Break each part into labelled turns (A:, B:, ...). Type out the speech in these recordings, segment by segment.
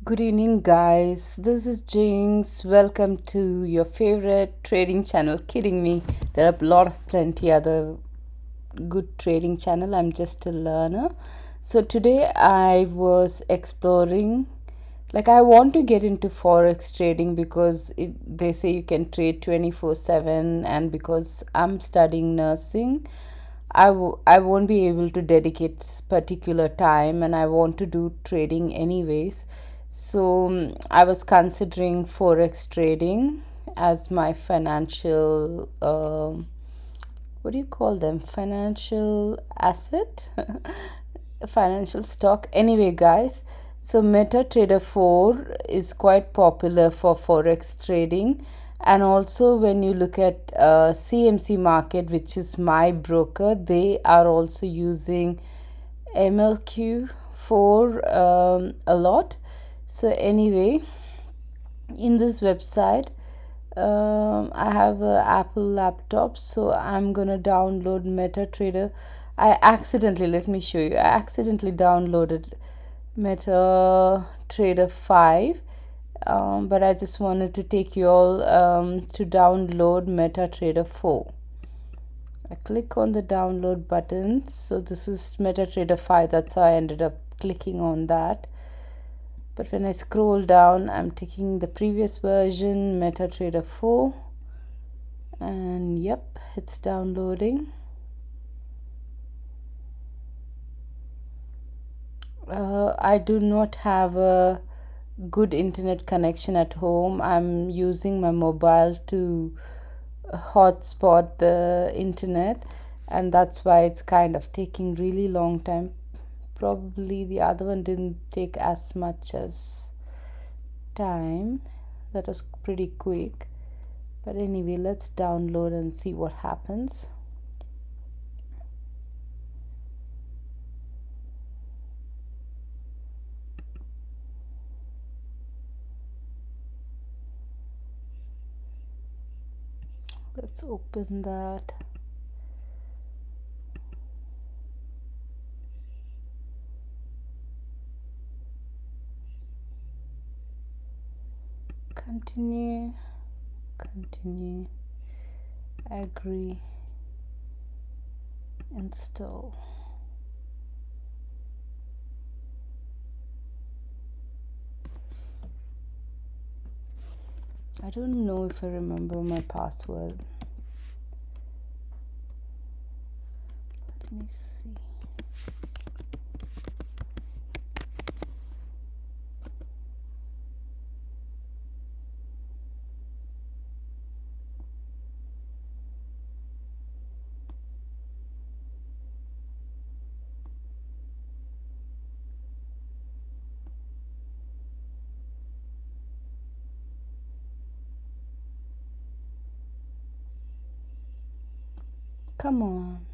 A: Good evening, guys. This is Jinx. Welcome to your favorite trading channel. Kidding me. There are a lot of plenty other good trading channel. I'm just a learner. So today I was exploring, like I want to get into forex trading because they say you can trade 24/7, and because I'm studying nursing, I won't be able to dedicate particular time, and I want to do trading anyways. So I was considering forex trading as my financial what do you call them, financial asset, financial stock. Anyway, guys, so MetaTrader 4 is quite popular for forex trading. And also, when you look at CMC market, which is my broker, they are also using MLQ4 a lot. So anyway, in this website, I have a Apple laptop, so I'm gonna download MetaTrader. I accidentally, let me show you, I accidentally downloaded MetaTrader 5, but I just wanted to take you all to download MetaTrader 4. I click on the download button. So this is MetaTrader 5, that's how I ended up clicking on that. But when I scroll down, I'm taking the previous version, MetaTrader 4, and yep, it's downloading. I do not have a good internet connection at home. I'm using my mobile to hotspot the internet, and that's why it's kind of taking really long time. Probably the other one didn't take as much as time. That was pretty quick. But anyway, let's download and see what happens. Let's open that. Continue, continue, agree, install. I don't know if I remember my password. Let me see. Come on.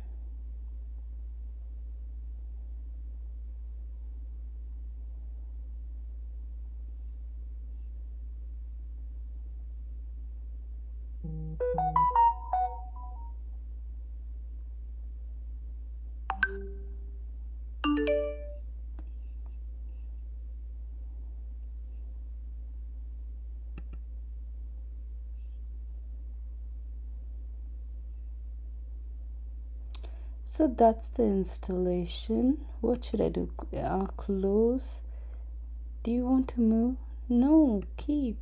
A: So that's the installation. What should I do? Close. Do you want to move? No, keep.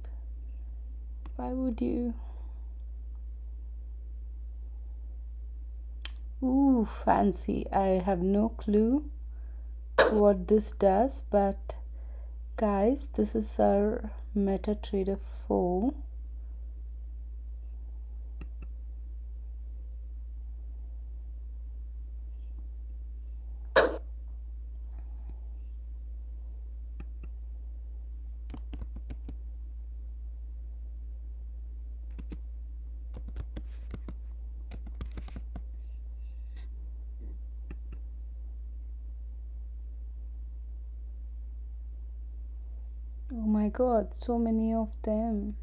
A: Why would you? Ooh, fancy. I have no clue what this does, but guys, this is our MetaTrader 4. Oh my god, so many of them.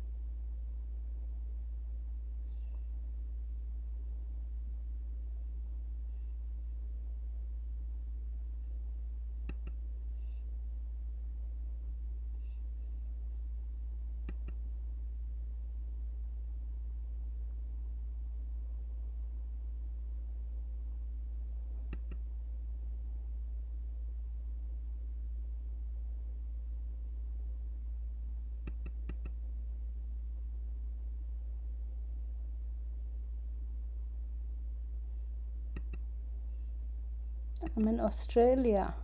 A: I'm in Australia.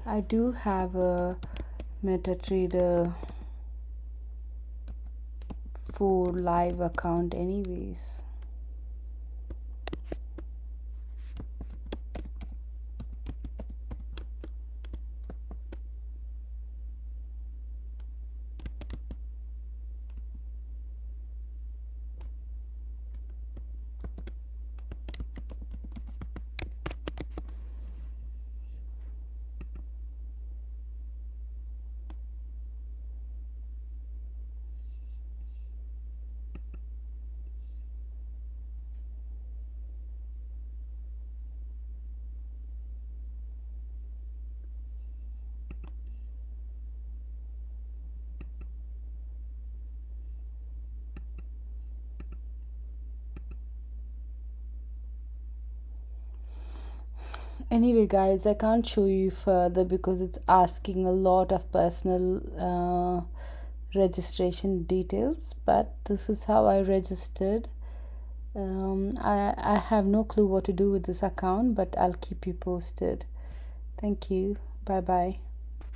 A: I do have a MetaTrader 4 live account anyways. Anyway, guys, I can't show you further because it's asking a lot of personal registration details, but this is how I registered. I have no clue what to do with this account, but I'll keep you posted. Thank you. Bye bye.